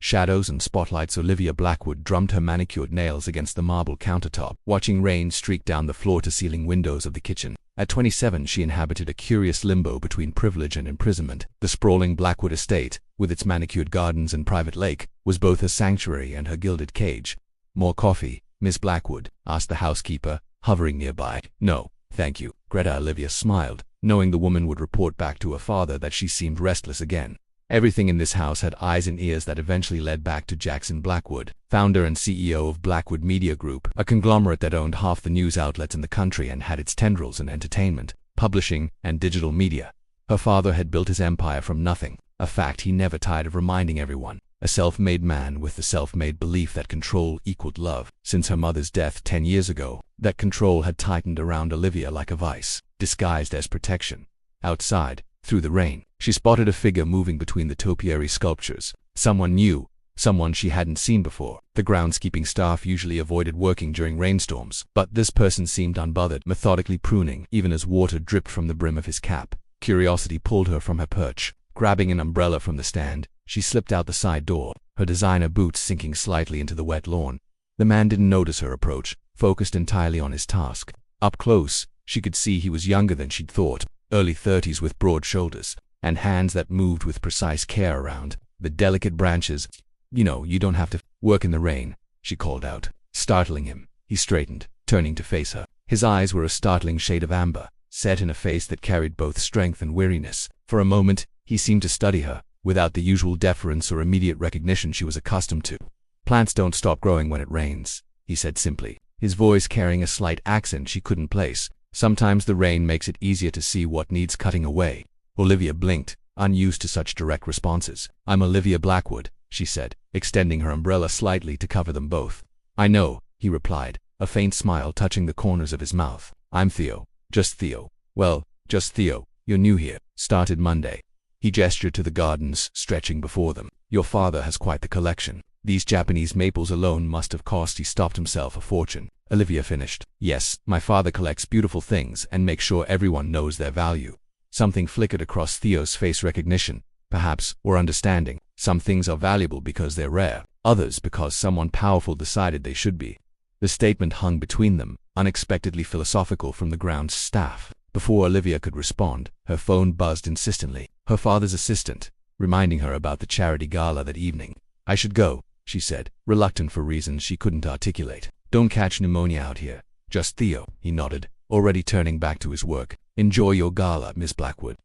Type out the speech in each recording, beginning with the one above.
shadows and spotlights. Olivia Blackwood drummed her manicured nails against the marble countertop, watching rain streak down the floor-to-ceiling windows of the kitchen. At 27, she inhabited a curious limbo between privilege and imprisonment. The sprawling Blackwood estate, with its manicured gardens and private lake, was both her sanctuary and her gilded cage. "More coffee, Miss Blackwood?" asked the housekeeper, hovering nearby. "No, thank you." Greta. Olivia smiled, knowing the woman would report back to her father that she seemed restless again. Everything in this house had eyes and ears that eventually led back to Jackson Blackwood, founder and CEO of Blackwood Media Group, a conglomerate that owned half the news outlets in the country and had its tendrils in entertainment, publishing, and digital media. Her father had built his empire from nothing, a fact he never tired of reminding everyone. A self-made man with the self-made belief that control equaled love. Since her mother's death 10 years ago, that control had tightened around Olivia like a vice, disguised as protection. Outside, through the rain, she spotted a figure moving between the topiary sculptures. Someone new, someone she hadn't seen before. The groundskeeping staff usually avoided working during rainstorms, but this person seemed unbothered, methodically pruning, even as water dripped from the brim of his cap. Curiosity pulled her from her perch. Grabbing an umbrella from the stand, she slipped out the side door, her designer boots sinking slightly into the wet lawn. The man didn't notice her approach, focused entirely on his task. Up close, she could see he was younger than she'd thought, early 30s with broad shoulders, and hands that moved with precise care around the delicate branches. "You know, you don't have to work in the rain," she called out, startling him. He straightened, turning to face her. His eyes were a startling shade of amber, set in a face that carried both strength and weariness. For a moment, he seemed to study her, without the usual deference or immediate recognition she was accustomed to. "Plants don't stop growing when it rains," he said simply, his voice carrying a slight accent she couldn't place. "Sometimes the rain makes it easier to see what needs cutting away." Olivia blinked, unused to such direct responses. "I'm Olivia Blackwood," she said, extending her umbrella slightly to cover them both. "I know," he replied, a faint smile touching the corners of his mouth. "I'm Theo. Just Theo." "Well, just Theo. You're new here. Started Monday." He gestured to the gardens stretching before them. "Your father has quite the collection. These Japanese maples alone must have cost," he stopped himself, "a fortune." Olivia finished. "Yes, my father collects beautiful things and makes sure everyone knows their value." Something flickered across Theo's face, recognition, perhaps, or understanding. Some things are valuable because they're rare, others because someone powerful decided they should be. The statement hung between them, unexpectedly philosophical from the grounds staff. Before Olivia could respond, her phone buzzed insistently. Her father's assistant, reminding her about the charity gala that evening. "I should go," she said, reluctant for reasons she couldn't articulate. "Don't catch pneumonia out here." "Just Theo," he nodded, already turning back to his work. "Enjoy your gala, Miss Blackwood."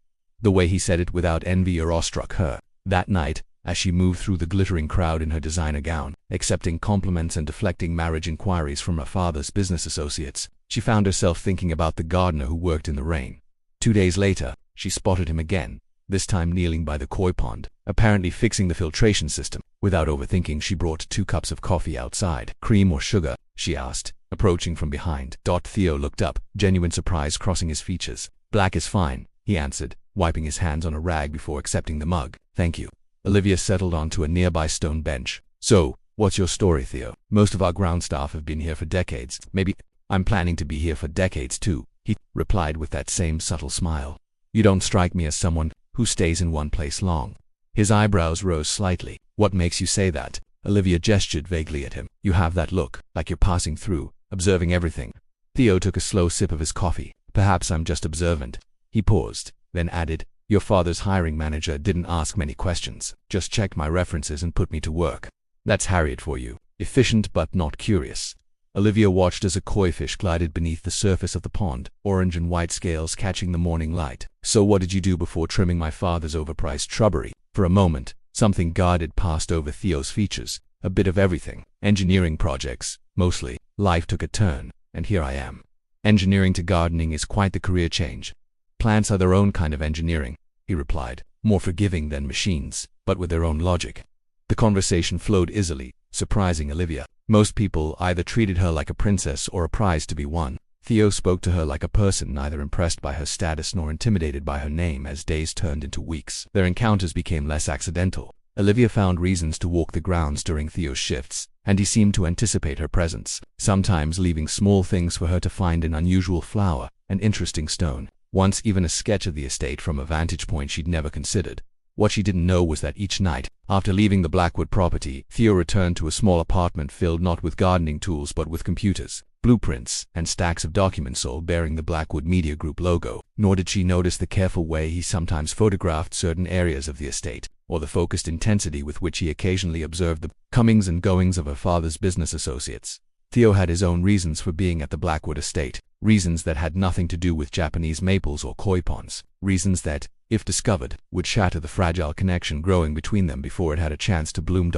The way he said it without envy or awe struck her. That night, as she moved through the glittering crowd in her designer gown, accepting compliments and deflecting marriage inquiries from her father's business associates, she found herself thinking about the gardener who worked in the rain. 2 days later, she spotted him again, this time kneeling by the koi pond, apparently fixing the filtration system. Without overthinking, she brought 2 cups of coffee outside. "Cream or sugar?" she asked, approaching from behind. Theo looked up, genuine surprise crossing his features. "Black is fine," he answered, wiping his hands on a rag before accepting the mug. "Thank you." Olivia settled onto a nearby stone bench. "So, what's your story, Theo?" "Most of our ground staff have been here for decades. Maybe I'm planning to be here for decades too," he replied with that same subtle smile. "You don't strike me as someone who stays in one place long." His eyebrows rose slightly. "What makes you say that?" Olivia gestured vaguely at him. "You have that look, like you're passing through, observing everything." Theo took a slow sip of his coffee. "Perhaps I'm just observant." He paused, then added, "Your father's hiring manager didn't ask many questions, just checked my references and put me to work. That's Harriet for you. Efficient but not curious." Olivia watched as a koi fish glided beneath the surface of the pond, orange and white scales catching the morning light. "So what did you do before trimming my father's overpriced shrubbery?" For a moment, something guarded passed over Theo's features. "A bit of everything. Engineering projects, mostly. Life took a turn, and here I am." "Engineering to gardening is quite the career change." "Plants are their own kind of engineering," he replied, more forgiving than machines, but with their own logic. The conversation flowed easily, surprising Olivia. Most people either treated her like a princess or a prize to be won. Theo spoke to her like a person, neither impressed by her status nor intimidated by her name. As days turned into weeks, their encounters became less accidental. Olivia found reasons to walk the grounds during Theo's shifts, and he seemed to anticipate her presence, sometimes leaving small things for her to find: an unusual flower, an interesting stone, once even a sketch of the estate from a vantage point she'd never considered. What she didn't know was that each night, After leaving the Blackwood property, Theo returned to a small apartment filled not with gardening tools but with computers, blueprints, and stacks of documents all bearing the Blackwood Media Group logo. Nor did she notice the careful way he sometimes photographed certain areas of the estate, or the focused intensity with which he occasionally observed the comings and goings of her father's business associates. Theo had his own reasons for being at the Blackwood estate, reasons that had nothing to do with Japanese maples or koi ponds, reasons that, if discovered, would shatter the fragile connection growing between them before it had a chance to bloom.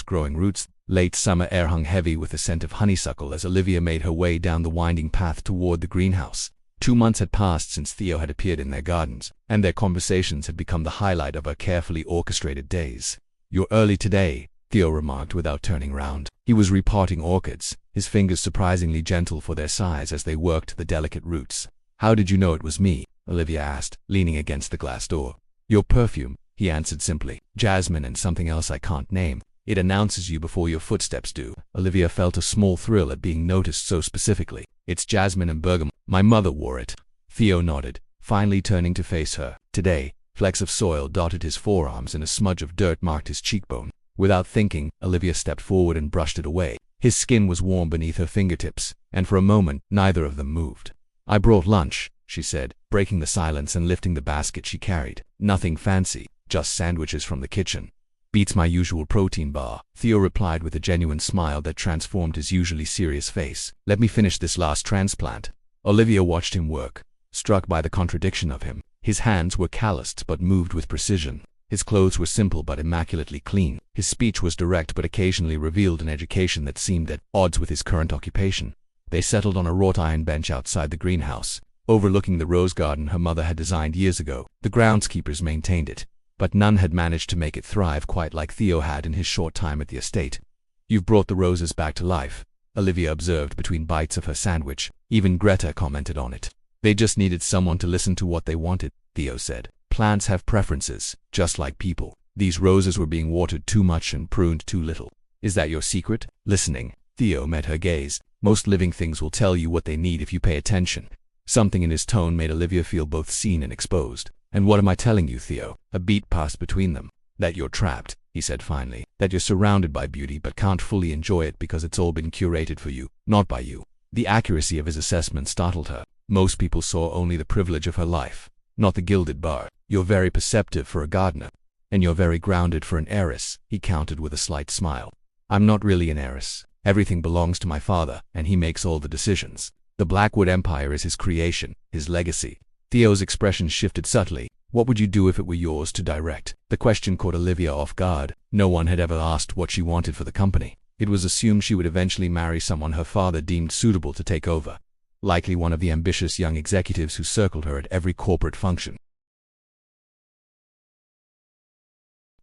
Growing roots. Late summer air hung heavy with the scent of honeysuckle as Olivia made her way down the winding path toward the greenhouse. 2 months had passed since Theo had appeared in their gardens, and their conversations had become the highlight of her carefully orchestrated days. "You're early today," Theo remarked without turning round. He was repotting orchids, his fingers surprisingly gentle for their size as they worked the delicate roots. "How did you know it was me?" Olivia asked, leaning against the glass door. "Your perfume," he answered simply. "Jasmine and something else I can't name. It announces you before your footsteps do." Olivia felt a small thrill at being noticed so specifically. "It's jasmine and bergamot. My mother wore it." Theo nodded, finally turning to face her. Today, flecks of soil dotted his forearms and a smudge of dirt marked his cheekbone. Without thinking, Olivia stepped forward and brushed it away. His skin was warm beneath her fingertips, and for a moment, neither of them moved. "I brought lunch," she said, breaking the silence and lifting the basket she carried. "Nothing fancy, just sandwiches from the kitchen." "Beats my usual protein bar," Theo replied with a genuine smile that transformed his usually serious face. "Let me finish this last transplant." Olivia watched him work, struck by the contradiction of him. His hands were calloused but moved with precision. His clothes were simple but immaculately clean. His speech was direct but occasionally revealed an education that seemed at odds with his current occupation. They settled on a wrought iron bench outside the greenhouse, overlooking the rose garden her mother had designed years ago. The groundskeepers maintained it, but none had managed to make it thrive quite like Theo had in his short time at the estate. "You've brought the roses back to life," Olivia observed between bites of her sandwich. Even Greta commented on it. "They just needed someone to listen to what they wanted," Theo said. "Plants have preferences, just like people. These roses were being watered too much and pruned too little. Is that your secret?" Listening, Theo met her gaze. "Most living things will tell you what they need if you pay attention." Something in his tone made Olivia feel both seen and exposed. "And what am I telling you, Theo?" A beat passed between them. "That you're trapped," he said finally. "That you're surrounded by beauty but can't fully enjoy it because it's all been curated for you, not by you." The accuracy of his assessment startled her. Most people saw only the privilege of her life, not the gilded bar. "You're very perceptive for a gardener, and you're very grounded for an heiress," he countered with a slight smile. "I'm not really an heiress. Everything belongs to my father, and he makes all the decisions. The Blackwood Empire is his creation, his legacy." Theo's expression shifted subtly. "What would you do if it were yours to direct?" The question caught Olivia off guard. No one had ever asked what she wanted for the company. It was assumed she would eventually marry someone her father deemed suitable to take over, likely one of the ambitious young executives who circled her at every corporate function.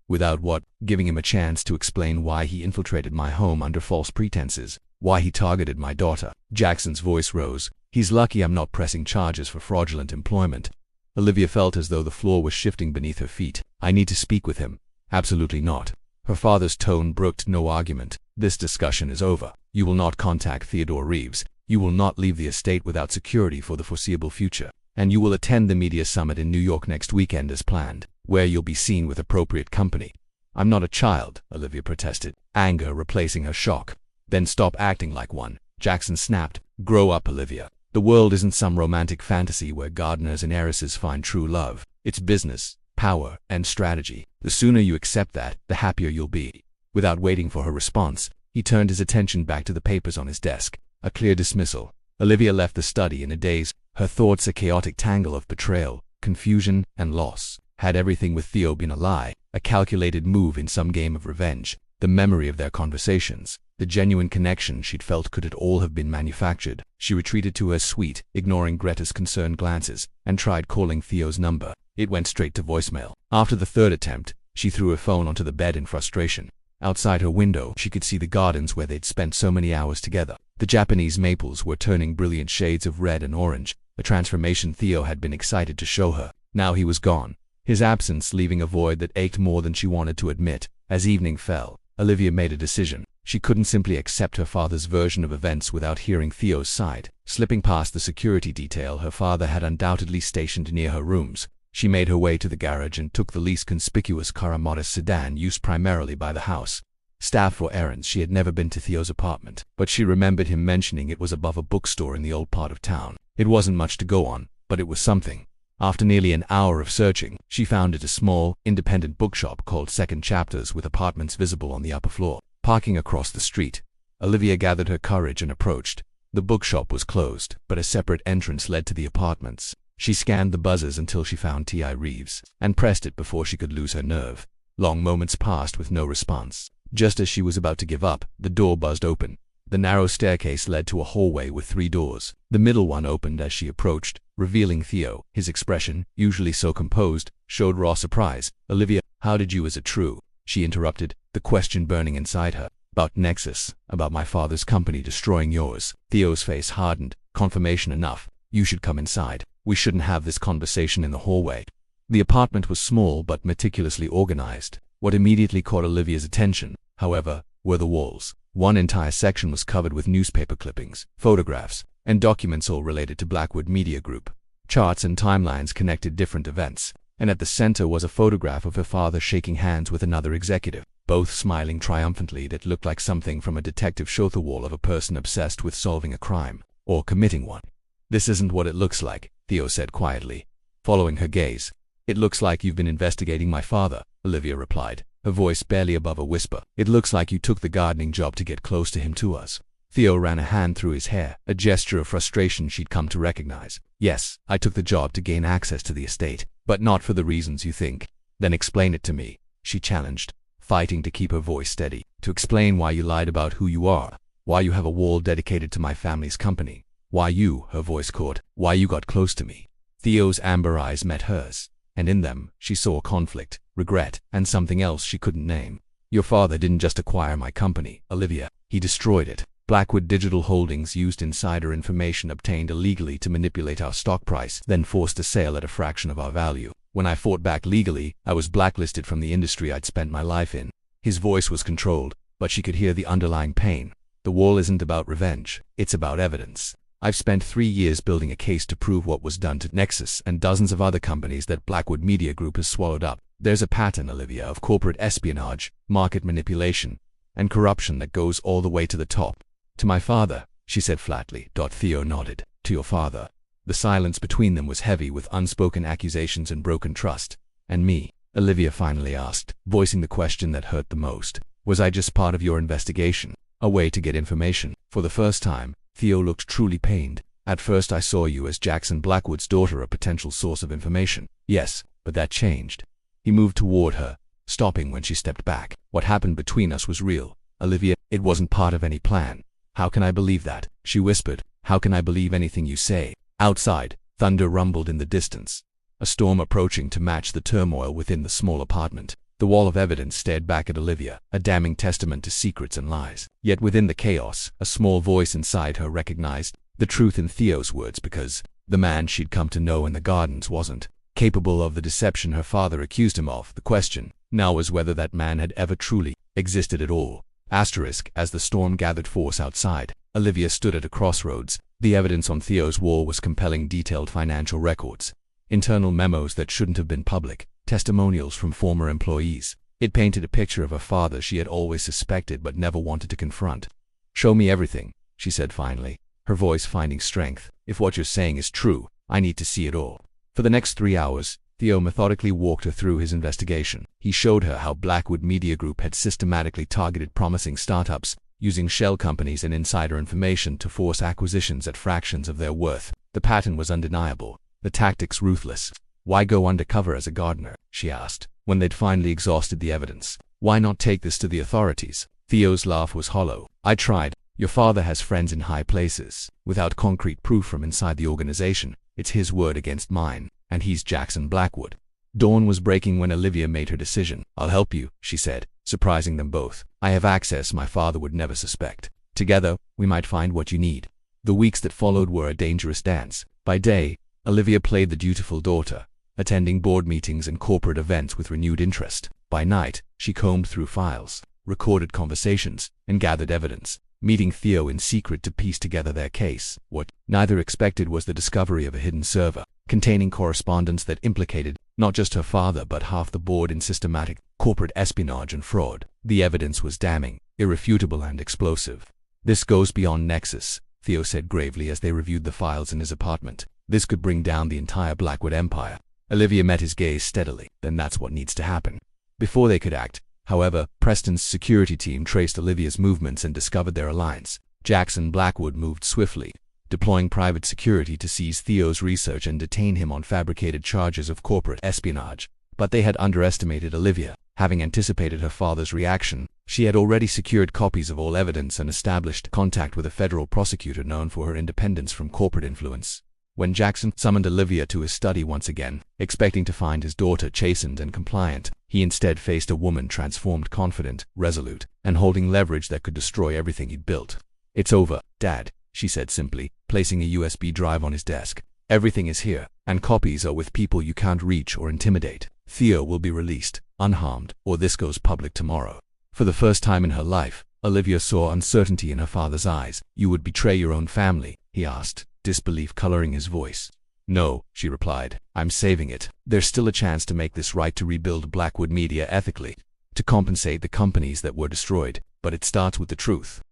Without what? Giving him a chance to explain why he infiltrated my home under false pretenses, why he targeted my daughter. Jackson's voice rose. "He's lucky I'm not pressing charges for fraudulent employment." Olivia felt as though the floor was shifting beneath her feet. "I need to speak with him." "Absolutely not." Her father's tone brooked no argument. "This discussion is over. You will not contact Theodore Reeves. You will not leave the estate without security for the foreseeable future. And you will attend the media summit in New York next weekend as planned, where you'll be seen with appropriate company." "I'm not a child," Olivia protested, anger replacing her shock. "Then stop acting like one," Jackson snapped. "Grow up, Olivia. The world isn't some romantic fantasy where gardeners and heiresses find true love. It's business, power, and strategy. The sooner you accept that, the happier you'll be." Without waiting for her response, he turned his attention back to the papers on his desk. A clear dismissal. Olivia left the study in a daze, her thoughts a chaotic tangle of betrayal, confusion, and loss. Had everything with Theo been a lie, a calculated move in some game of revenge? The memory of their conversations, the genuine connection she'd felt, could it all have been manufactured? She retreated to her suite, ignoring Greta's concerned glances, and tried calling Theo's number. It went straight to voicemail. After the third attempt, she threw her phone onto the bed in frustration. Outside her window, she could see the gardens where they'd spent so many hours together. The Japanese maples were turning brilliant shades of red and orange, a transformation Theo had been excited to show her. Now he was gone, his absence leaving a void that ached more than she wanted to admit. As evening fell, Olivia made a decision. She couldn't simply accept her father's version of events without hearing Theo's side. Slipping past the security detail her father had undoubtedly stationed near her rooms, She made her way to the garage and took the least conspicuous car, a modest sedan used primarily by the house staff for errands. She had never been to Theo's apartment, but she remembered him mentioning it was above a bookstore in the old part of town. It wasn't much to go on, but it was something. After nearly an hour of searching, she found it a small, independent bookshop called Second Chapters, with apartments visible on the upper floor. Parking across the street, Olivia gathered her courage and approached. The bookshop was closed, but a separate entrance led to the apartments. She scanned the buzzers until she found T.I. Reeves, and pressed it before she could lose her nerve. Long moments passed with no response. Just as she was about to give up, the door buzzed open. The narrow staircase led to a hallway with 3 doors. The middle one opened as she approached, revealing Theo. His expression, usually so composed, showed raw surprise. "Olivia, how did you as a true?" she interrupted, the question burning inside her. "About Nexus, about my father's company destroying yours." Theo's face hardened. "Confirmation enough. You should come inside. We shouldn't have this conversation in the hallway." The apartment was small but meticulously organized. What immediately caught Olivia's attention, however, were the walls. One entire section was covered with newspaper clippings, photographs, and documents all related to Blackwood Media Group. Charts and timelines connected different events, and at the center was a photograph of her father shaking hands with another executive, both smiling triumphantly. That looked like something from a detective show, the wall of a person obsessed with solving a crime, or committing one. "This isn't what it looks like," Theo said quietly, following her gaze. "It looks like you've been investigating my father," Olivia replied, her voice barely above a whisper. "It looks like you took the gardening job to get close to him, to us." Theo ran a hand through his hair, a gesture of frustration she'd come to recognize. "Yes, I took the job to gain access to the estate, but not for the reasons you think." "Then explain it to me," she challenged, fighting to keep her voice steady. "To explain why you lied about who you are, why you have a wall dedicated to my family's company, why you," her voice caught, "why you got close to me." Theo's amber eyes met hers, and in them she saw conflict, regret, and something else she couldn't name. "Your father didn't just acquire my company, Olivia. He destroyed it. Blackwood Digital Holdings used insider information obtained illegally to manipulate our stock price, then forced a sale at a fraction of our value. When I fought back legally, I was blacklisted from the industry I'd spent my life in." His voice was controlled, but she could hear the underlying pain. "The wall isn't about revenge. It's about evidence. I've spent 3 years building a case to prove what was done to Nexus and dozens of other companies that Blackwood Media Group has swallowed up. There's a pattern, Olivia, of corporate espionage, market manipulation, and corruption that goes all the way to the top." "To my father," she said flatly. Theo nodded. "To your father." The silence between them was heavy with unspoken accusations and broken trust. "And me?" Olivia finally asked, voicing the question that hurt the most. "Was I just part of your investigation? A way to get information?" For the first time, Theo looked truly pained. "At first I saw you as Jackson Blackwood's daughter, a potential source of information." "Yes, but that changed." He moved toward her, stopping when she stepped back. "What happened between us was real, Olivia. It wasn't part of any plan." "How can I believe that?" she whispered. "How can I believe anything you say?" Outside, thunder rumbled in the distance, a storm approaching to match the turmoil within the small apartment. The wall of evidence stared back at Olivia, a damning testament to secrets and lies. Yet within the chaos, a small voice inside her recognized the truth in Theo's words, because the man she'd come to know in the gardens wasn't capable of the deception her father accused him of. The question now was whether that man had ever truly existed at all. As the storm gathered force outside, Olivia stood at a crossroads. The evidence on Theo's wall was compelling, detailed financial records, internal memos that shouldn't have been public, testimonials from former employees. It painted a picture of a father she had always suspected but never wanted to confront. "Show me everything," she said finally, her voice finding strength. "If what you're saying is true, I need to see it all." For the next 3 hours, Theo methodically walked her through his investigation. He showed her how Blackwood Media Group had systematically targeted promising startups, using shell companies and insider information to force acquisitions at fractions of their worth. The pattern was undeniable, the tactics ruthless. "Why go undercover as a gardener?" she asked, when they'd finally exhausted the evidence. "Why not take this to the authorities?" Theo's laugh was hollow. "I tried. Your father has friends in high places. Without concrete proof from inside the organization, it's his word against mine, and he's Jackson Blackwood." Dawn was breaking when Olivia made her decision. "I'll help you," she said, surprising them both. "I have access my father would never suspect. Together, we might find what you need." The weeks that followed were a dangerous dance. By day, Olivia played the dutiful daughter, attending board meetings and corporate events with renewed interest. By night, she combed through files, recorded conversations, and gathered evidence, meeting Theo in secret to piece together their case. What neither expected was the discovery of a hidden server, containing correspondence that implicated Not just her father but half the board in systematic corporate espionage and fraud. The evidence was damning, irrefutable and explosive. "This goes beyond Nexus," Theo said gravely as they reviewed the files in his apartment. "This could bring down the entire Blackwood empire." Olivia met his gaze steadily. "Then that's what needs to happen." Before they could act, however, Preston's security team traced Olivia's movements and discovered their alliance. Jackson Blackwood moved swiftly, deploying private security to seize Theo's research and detain him on fabricated charges of corporate espionage. But they had underestimated Olivia. Having anticipated her father's reaction, she had already secured copies of all evidence and established contact with a federal prosecutor known for her independence from corporate influence. When Jackson summoned Olivia to his study once again, expecting to find his daughter chastened and compliant, he instead faced a woman transformed, confident, resolute, and holding leverage that could destroy everything he'd built. "It's over, Dad," she said simply, placing a USB drive on his desk. "Everything is here, and copies are with people you can't reach or intimidate. Theo will be released, unharmed, or this goes public tomorrow." For the first time in her life, Olivia saw uncertainty in her father's eyes. "You would betray your own family?" he asked, disbelief coloring his voice. "No," she replied. "I'm saving it. There's still a chance to make this right, to rebuild Blackwood Media ethically, to compensate the companies that were destroyed, but it starts with the truth."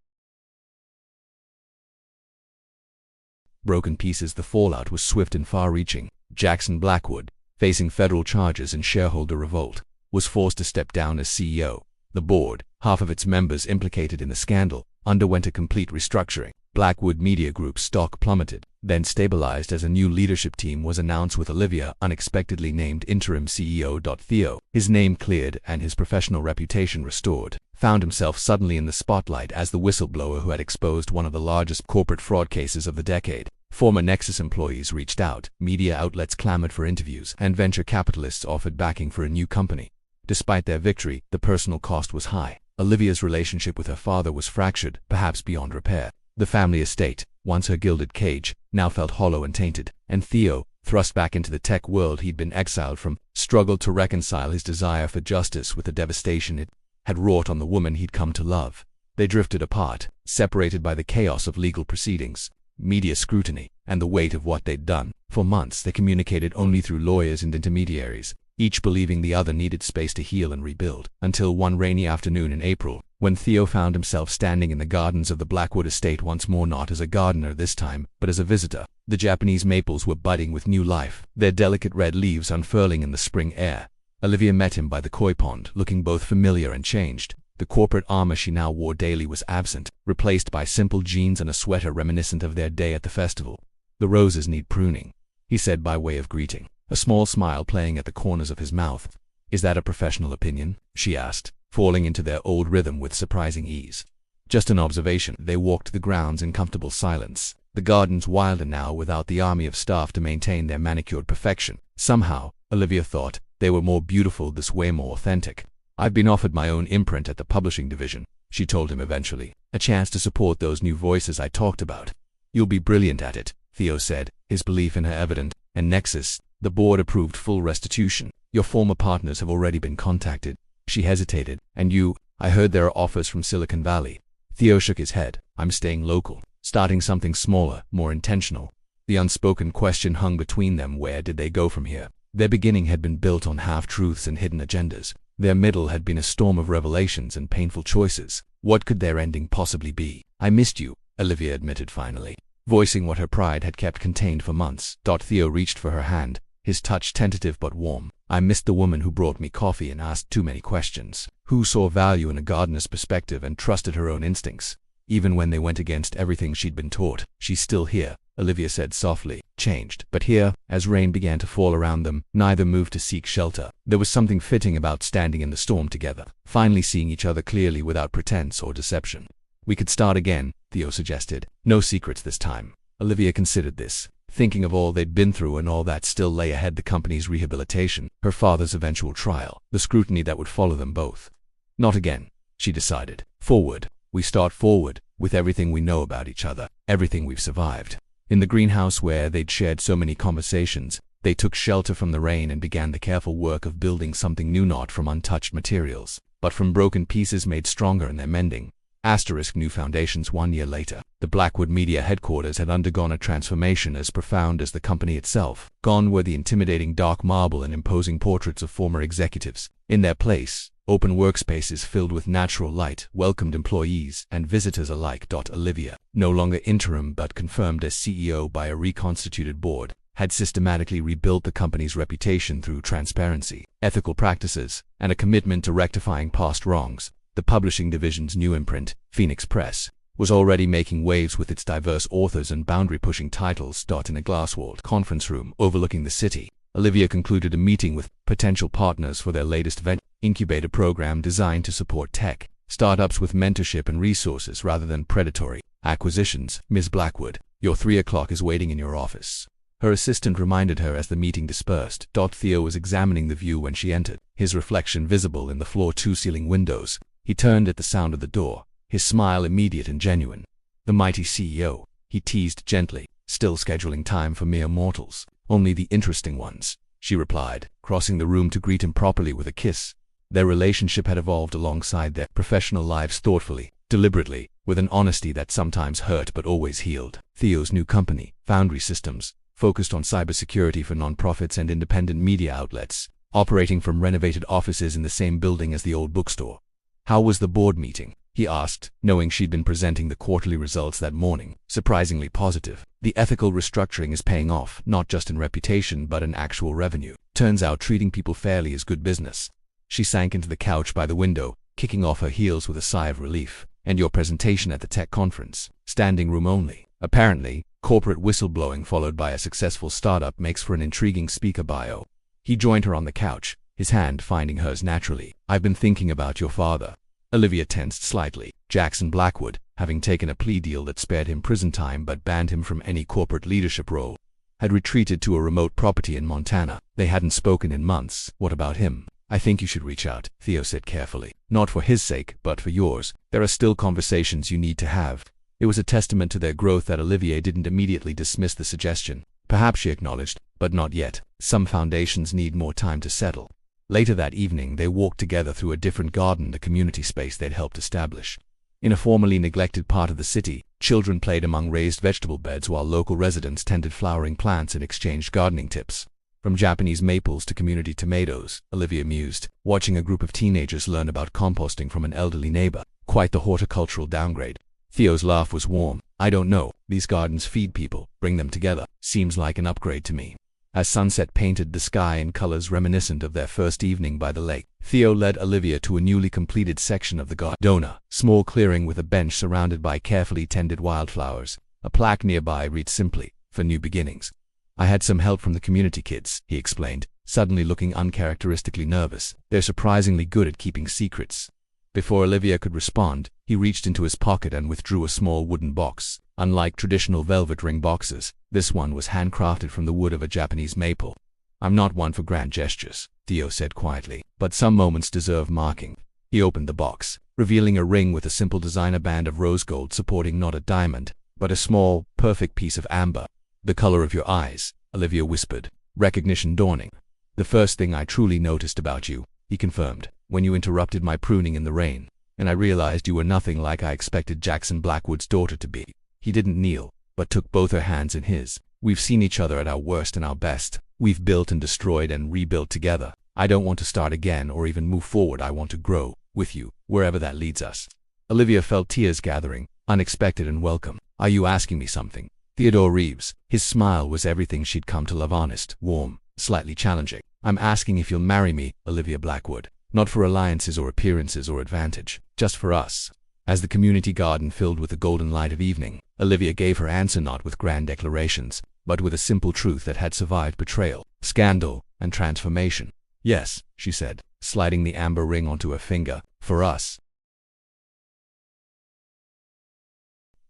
Broken pieces. The fallout was swift and far-reaching. Jackson Blackwood, facing federal charges and shareholder revolt, was forced to step down as CEO. The board, half of its members implicated in the scandal, underwent a complete restructuring. Blackwood Media Group's stock plummeted, then stabilized as a new leadership team was announced with Olivia unexpectedly named interim CEO. Theo, his name cleared and his professional reputation restored, found himself suddenly in the spotlight as the whistleblower who had exposed one of the largest corporate fraud cases of the decade. Former Nexus employees reached out, media outlets clamored for interviews, and venture capitalists offered backing for a new company. Despite their victory, the personal cost was high. Olivia's relationship with her father was fractured, perhaps beyond repair. The family estate, once her gilded cage, now felt hollow and tainted, and Theo, thrust back into the tech world he'd been exiled from, struggled to reconcile his desire for justice with the devastation it had wrought on the woman he'd come to love. They drifted apart, separated by the chaos of legal proceedings, media scrutiny, and the weight of what they'd done. For months they communicated only through lawyers and intermediaries, each believing the other needed space to heal and rebuild, until one rainy afternoon in April, when Theo found himself standing in the gardens of the Blackwood estate once more, not as a gardener this time, but as a visitor. The Japanese maples were budding with new life, their delicate red leaves unfurling in the spring air. Olivia met him by the koi pond, looking both familiar and changed. The corporate armor she now wore daily was absent, replaced by simple jeans and a sweater reminiscent of their day at the festival. "The roses need pruning," he said by way of greeting, a small smile playing at the corners of his mouth. "Is that a professional opinion?" she asked, falling into their old rhythm with surprising ease. "Just an observation." They walked the grounds in comfortable silence, the gardens wilder now without the army of staff to maintain their manicured perfection. Somehow, Olivia thought, they were more beautiful this way, more authentic. "I've been offered my own imprint at the publishing division," she told him eventually, "a chance to support those new voices I talked about." "You'll be brilliant at it," Theo said, his belief in her evident. "And Nexus, the board approved full restitution. Your former partners have already been contacted." She hesitated. "And you? I heard there are offers from Silicon Valley." Theo shook his head. "I'm staying local, starting something smaller, more intentional." The unspoken question hung between them: where did they go from here? Their beginning had been built on half-truths and hidden agendas. Their middle had been a storm of revelations and painful choices. What could their ending possibly be? "I missed you," Olivia admitted finally, voicing what her pride had kept contained for months. Theo reached for her hand, his touch tentative but warm. "I missed the woman who brought me coffee and asked too many questions, who saw value in a gardener's perspective and trusted her own instincts, even when they went against everything she'd been taught." "She's still here," Olivia said softly, changed. But here, as rain began to fall around them, neither moved to seek shelter. There was something fitting about standing in the storm together, finally seeing each other clearly without pretense or deception. "We could start again," Theo suggested. "No secrets this time." Olivia considered this, thinking of all they'd been through and all that still lay ahead: the company's rehabilitation, her father's eventual trial, the scrutiny that would follow them both. "Not again," she decided. "Forward. We start forward, with everything we know about each other, everything we've survived." In the greenhouse where they'd shared so many conversations, they took shelter from the rain and began the careful work of building something new, not from untouched materials, but from broken pieces made stronger in their mending. New foundations 1 year later. The Blackwood Media headquarters had undergone a transformation as profound as the company itself. Gone were the intimidating dark marble and imposing portraits of former executives. In their place, open workspaces filled with natural light welcomed employees and visitors alike. Olivia, no longer interim but confirmed as CEO by a reconstituted board, had systematically rebuilt the company's reputation through transparency, ethical practices, and a commitment to rectifying past wrongs. The publishing division's new imprint, Phoenix Press, was already making waves with its diverse authors and boundary-pushing titles. In a glass-walled conference room overlooking the city, Olivia concluded a meeting with potential partners for their latest venture incubator program designed to support tech startups with mentorship and resources rather than predatory acquisitions. Ms. Blackwood, your 3 o'clock is waiting in your office. Her assistant reminded her as the meeting dispersed. Theo was examining the view when she entered, his reflection visible in the floor-to-ceiling windows. He turned at the sound of the door, his smile immediate and genuine. The mighty CEO, he teased gently, still scheduling time for mere mortals. Only the interesting ones, she replied, crossing the room to greet him properly with a kiss. Their relationship had evolved alongside their professional lives thoughtfully, deliberately, with an honesty that sometimes hurt but always healed. Theo's new company, Foundry Systems, focused on cybersecurity for nonprofits and independent media outlets, operating from renovated offices in the same building as the old bookstore. How was the board meeting? He asked, knowing she'd been presenting the quarterly results that morning. Surprisingly positive. The ethical restructuring is paying off, not just in reputation but in actual revenue. Turns out treating people fairly is good business. She sank into the couch by the window, kicking off her heels with a sigh of relief. And your presentation at the tech conference? Standing room only. Apparently, corporate whistleblowing followed by a successful startup makes for an intriguing speaker bio. He joined her on the couch, his hand finding hers naturally. I've been thinking about your father. Olivia tensed slightly. Jackson Blackwood, having taken a plea deal that spared him prison time but banned him from any corporate leadership role, had retreated to a remote property in Montana. They hadn't spoken in months. What about him? I think you should reach out, Theo said carefully. Not for his sake, but for yours. There are still conversations you need to have. It was a testament to their growth that Olivier didn't immediately dismiss the suggestion. Perhaps, she acknowledged, but not yet. Some foundations need more time to settle. Later that evening, they walked together through a different garden, the community space they'd helped establish. In a formerly neglected part of the city, children played among raised vegetable beds while local residents tended flowering plants and exchanged gardening tips. From Japanese maples to community tomatoes, Olivia mused, watching a group of teenagers learn about composting from an elderly neighbor. Quite the horticultural downgrade. Theo's laugh was warm. I don't know, these gardens feed people, bring them together. Seems like an upgrade to me. As sunset painted the sky in colors reminiscent of their first evening by the lake, Theo led Olivia to a newly completed section of the garden. Small clearing with a bench surrounded by carefully tended wildflowers. A plaque nearby read simply, for new beginnings. I had some help from the community kids, he explained, suddenly looking uncharacteristically nervous. They're surprisingly good at keeping secrets. Before Olivia could respond, he reached into his pocket and withdrew a small wooden box. Unlike traditional velvet ring boxes, this one was handcrafted from the wood of a Japanese maple. I'm not one for grand gestures, Theo said quietly, but some moments deserve marking. He opened the box, revealing a ring with a simple designer band of rose gold supporting not a diamond, but a small, perfect piece of amber. The color of your eyes, Olivia whispered, recognition dawning. The first thing I truly noticed about you, he confirmed, when you interrupted my pruning in the rain, and I realized you were nothing like I expected Jackson Blackwood's daughter to be. He didn't kneel, but took both her hands in his. We've seen each other at our worst and our best. We've built and destroyed and rebuilt together. I don't want to start again or even move forward. I want to grow, with you, wherever that leads us. Olivia felt tears gathering, unexpected and welcome. Are you asking me something? Theodore Reeves. His smile was everything she'd come to love, honest, warm, slightly challenging. I'm asking if you'll marry me, Olivia Blackwood. Not for alliances or appearances or advantage, just for us. As the community garden filled with the golden light of evening, Olivia gave her answer not with grand declarations, but with a simple truth that had survived betrayal, scandal, and transformation. Yes, she said, sliding the amber ring onto her finger, for us.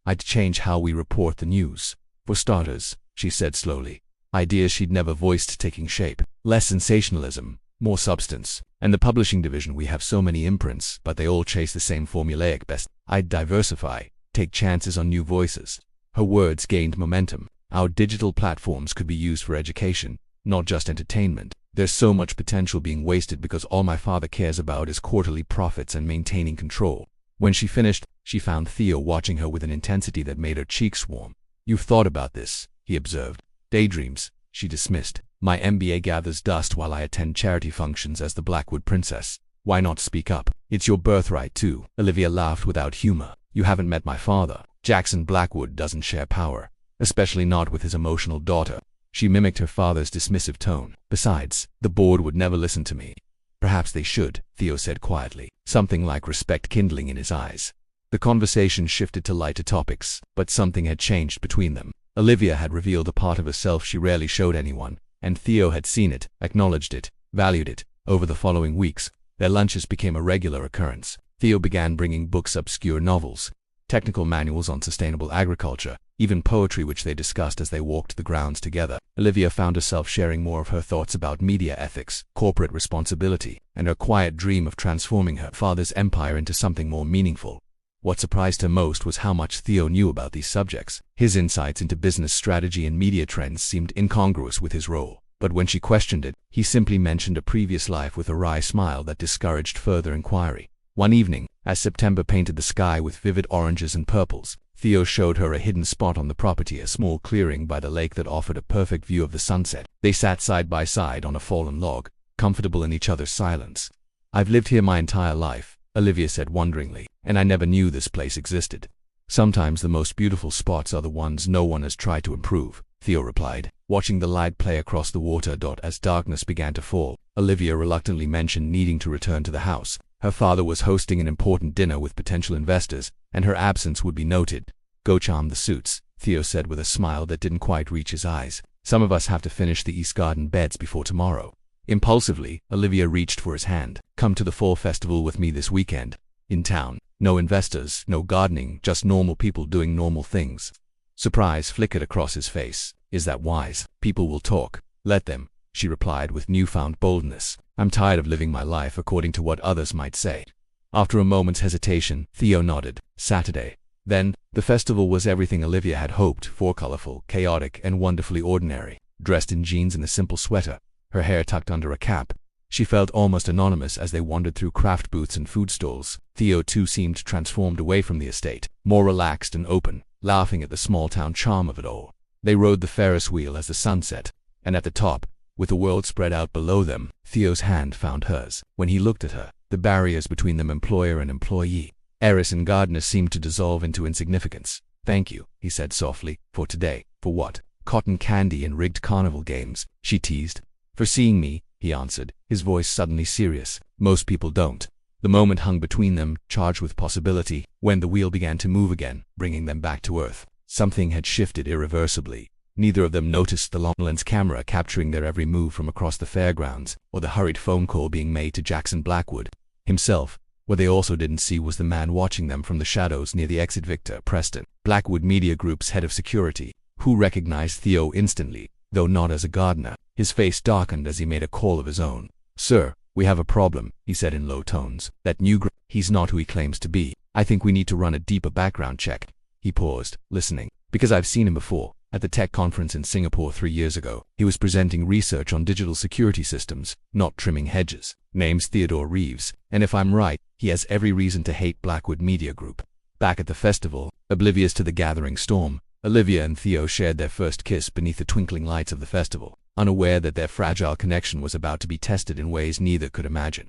I'd change how we report the news. For starters, she said slowly, ideas she'd never voiced taking shape, less sensationalism, more substance. And the publishing division, we have so many imprints, but they all chase the same formulaic best. I'd diversify, take chances on new voices. Her words gained momentum. Our digital platforms could be used for education, not just entertainment. There's so much potential being wasted because all my father cares about is quarterly profits and maintaining control. When she finished, she found Theo watching her with an intensity that made her cheeks warm. "You've thought about this," he observed. "Daydreams," she dismissed. "My MBA gathers dust while I attend charity functions as the Blackwood Princess. Why not speak up? It's your birthright too." Olivia laughed without humor. "You haven't met my father. Jackson Blackwood doesn't share power, especially not with his emotional daughter." She mimicked her father's dismissive tone. "Besides, the board would never listen to me." "Perhaps they should," Theo said quietly, something like respect kindling in his eyes. The conversation shifted to lighter topics, but something had changed between them. Olivia had revealed a part of herself she rarely showed anyone, and Theo had seen it, acknowledged it, valued it. Over the following weeks, their lunches became a regular occurrence. Theo began bringing books, obscure novels, technical manuals on sustainable agriculture, even poetry which they discussed as they walked the grounds together. Olivia found herself sharing more of her thoughts about media ethics, corporate responsibility, and her quiet dream of transforming her father's empire into something more meaningful. What surprised her most was how much Theo knew about these subjects. His insights into business strategy and media trends seemed incongruous with his role. But when she questioned it, he simply mentioned a previous life with a wry smile that discouraged further inquiry. One evening, as September painted the sky with vivid oranges and purples, Theo showed her a hidden spot on the property, a small clearing by the lake that offered a perfect view of the sunset. They sat side by side on a fallen log, comfortable in each other's silence. "I've lived here my entire life," Olivia said wonderingly, "and I never knew this place existed." "Sometimes the most beautiful spots are the ones no one has tried to improve," Theo replied, watching the light play across the water. As darkness began to fall, Olivia reluctantly mentioned needing to return to the house. Her father was hosting an important dinner with potential investors, and her absence would be noted. "Go charm the suits," Theo said with a smile that didn't quite reach his eyes. "Some of us have to finish the East Garden beds before tomorrow." Impulsively, Olivia reached for his hand. "Come to the fall festival with me this weekend. In town. No investors, no gardening, just normal people doing normal things." Surprise flickered across his face. "Is that wise? People will talk. Let them," she replied with newfound boldness. "I'm tired of living my life according to what others might say." After a moment's hesitation, Theo nodded. Saturday. Then, the festival was everything Olivia had hoped for: colorful, chaotic, and wonderfully ordinary. Dressed in jeans and a simple sweater, her hair tucked under a cap, she felt almost anonymous as they wandered through craft booths and food stalls. Theo too seemed transformed away from the estate, more relaxed and open, laughing at the small-town charm of it all. They rode the Ferris wheel as the sun set, and at the top, with the world spread out below them, Theo's hand found hers. When he looked at her, the barriers between them, employer and employee, heiress and gardener, seemed to dissolve into insignificance. "Thank you," he said softly. "For today." "For what?" "Cotton candy and rigged carnival games," she teased. "For seeing me," he answered, his voice suddenly serious. "Most people don't." The moment hung between them, charged with possibility, when the wheel began to move again, bringing them back to earth. Something had shifted irreversibly. Neither of them noticed the long-lens camera capturing their every move from across the fairgrounds, or the hurried phone call being made to Jackson Blackwood himself. What they also didn't see was the man watching them from the shadows near the exit, Victor Preston, Blackwood Media Group's head of security, who recognized Theo instantly, though not as a gardener. His face darkened as he made a call of his own. "Sir, we have a problem," he said in low tones. "That new he's not who he claims to be. I think we need to run a deeper background check." He paused, listening. "Because I've seen him before. At the tech conference in Singapore 3 years ago, he was presenting research on digital security systems, not trimming hedges. Name's Theodore Reeves, and if I'm right, he has every reason to hate Blackwood Media Group." Back at the festival, oblivious to the gathering storm, Olivia and Theo shared their first kiss beneath the twinkling lights of the festival, unaware that their fragile connection was about to be tested in ways neither could imagine.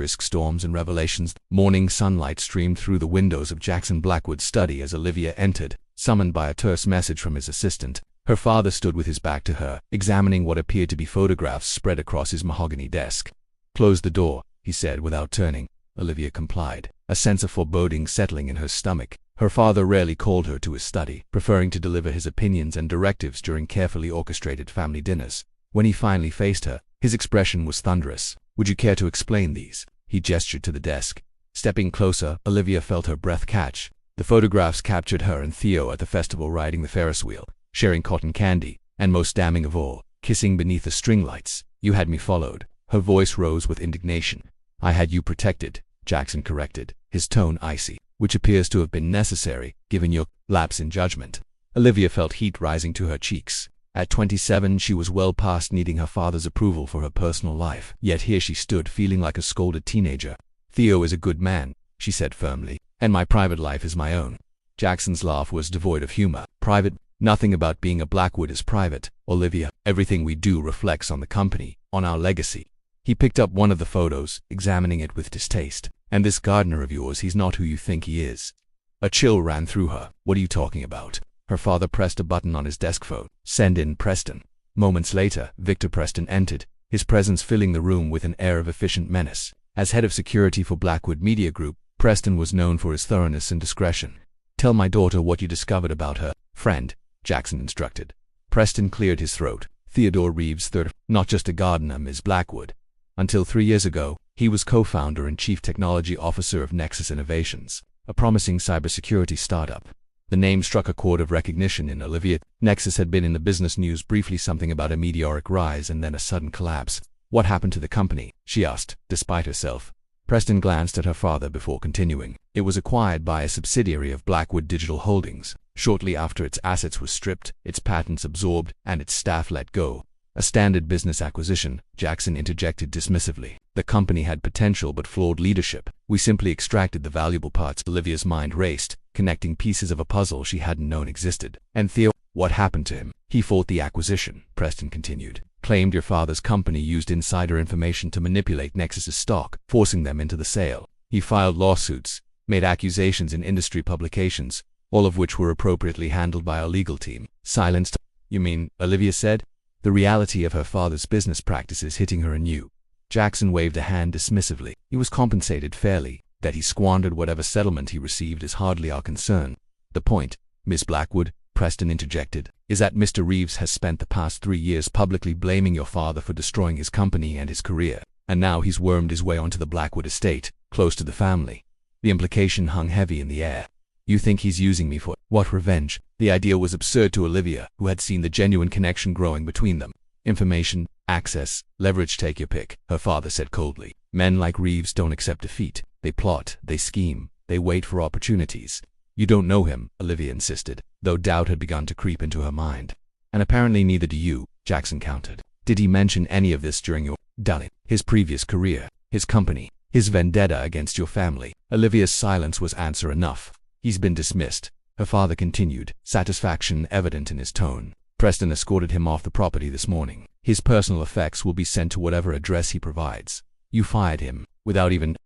Storms and revelations. Morning sunlight streamed through the windows of Jackson Blackwood's study as Olivia entered, summoned by a terse message from his assistant. Her father stood with his back to her, examining what appeared to be photographs spread across his mahogany desk. "Close the door," he said without turning. Olivia complied, a sense of foreboding settling in her stomach. Her father rarely called her to his study, preferring to deliver his opinions and directives during carefully orchestrated family dinners. When he finally faced her, his expression was thunderous. "Would you care to explain these?" He gestured to the desk. Stepping closer, Olivia felt her breath catch. The photographs captured her and Theo at the festival riding the Ferris wheel, sharing cotton candy, and most damning of all, kissing beneath the string lights. "You had me followed." Her voice rose with indignation. "I had you protected," Jackson corrected, his tone icy. "Which appears to have been necessary, given your lapse in judgment." Olivia felt heat rising to her cheeks. At 27, she was well past needing her father's approval for her personal life. Yet here she stood feeling like a scolded teenager. "Theo is a good man," she said firmly, And my private life is my own. Jackson's laugh was devoid of humor. Private? Nothing about being a Blackwood is private, Olivia. Everything we do reflects on the company, on our legacy. He picked up one of the photos, examining it with distaste. And this gardener of yours, he's not who you think he is. A chill ran through her. What are you talking about? Her father pressed a button on his desk phone. Send in Preston. Moments later, Victor Preston entered, his presence filling the room with an air of efficient menace. As head of security for Blackwood Media Group, Preston was known for his thoroughness and discretion. Tell my daughter what you discovered about her friend, Jackson instructed. Preston cleared his throat. Theodore Reeves III, not just a gardener, Ms. Blackwood. Until 3 years ago, he was co-founder and chief technology officer of Nexus Innovations, a promising cybersecurity startup. The name struck a chord of recognition in Olivia. Nexus had been in the business news briefly, something about a meteoric rise and then a sudden collapse. What happened to the company? She asked, despite herself. Preston glanced at her father before continuing. It was acquired by a subsidiary of Blackwood Digital Holdings. Shortly after, its assets were stripped, its patents absorbed, and its staff let go. A standard business acquisition, Jackson interjected dismissively. The company had potential but flawed leadership. We simply extracted the valuable parts. Olivia's mind raced, connecting pieces of a puzzle she hadn't known existed. And Theo, what happened to him? He fought the acquisition, Preston continued. Claimed your father's company used insider information to manipulate Nexus's stock, forcing them into the sale. He filed lawsuits, made accusations in industry publications, all of which were appropriately handled by our legal team. Silenced. You mean, Olivia said? The reality of her father's business practices hitting her anew. Jackson waved a hand dismissively. He was compensated fairly. That he squandered whatever settlement he received is hardly our concern. The point, Miss Blackwood, Preston interjected, is that Mr. Reeves has spent the past 3 years publicly blaming your father for destroying his company and his career. And now he's wormed his way onto the Blackwood estate, close to the family. The implication hung heavy in the air. You think he's using me for what? Revenge? The idea was absurd to Olivia, who had seen the genuine connection growing between them. Information, access, leverage, take your pick, her father said coldly. Men like Reeves don't accept defeat. They plot, they scheme, they wait for opportunities. You don't know him, Olivia insisted, though doubt had begun to creep into her mind. And apparently neither do you, Jackson countered. Did he mention any of this during your dalliance? His previous career, his company, his vendetta against your family? Olivia's silence was answer enough. He's been dismissed, her father continued, satisfaction evident in his tone. Preston escorted him off the property this morning. His personal effects will be sent to whatever address he provides. You fired him, without even...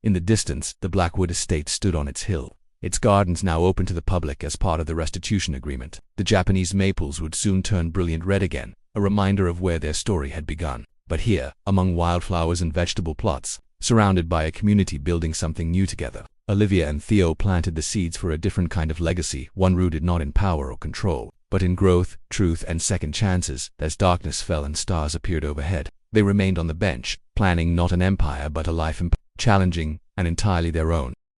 In the distance, the Blackwood estate stood on its hill, its gardens now open to the public as part of the restitution agreement. The Japanese maples would soon turn brilliant red again, a reminder of where their story had begun. But here, among wildflowers and vegetable plots, surrounded by a community building something new together, Olivia and Theo planted the seeds for a different kind of legacy, one rooted not in power or control, but in growth, truth, and second chances. As darkness fell and stars appeared overhead, they remained on the bench, planning not an empire but a life challenging and entirely their own.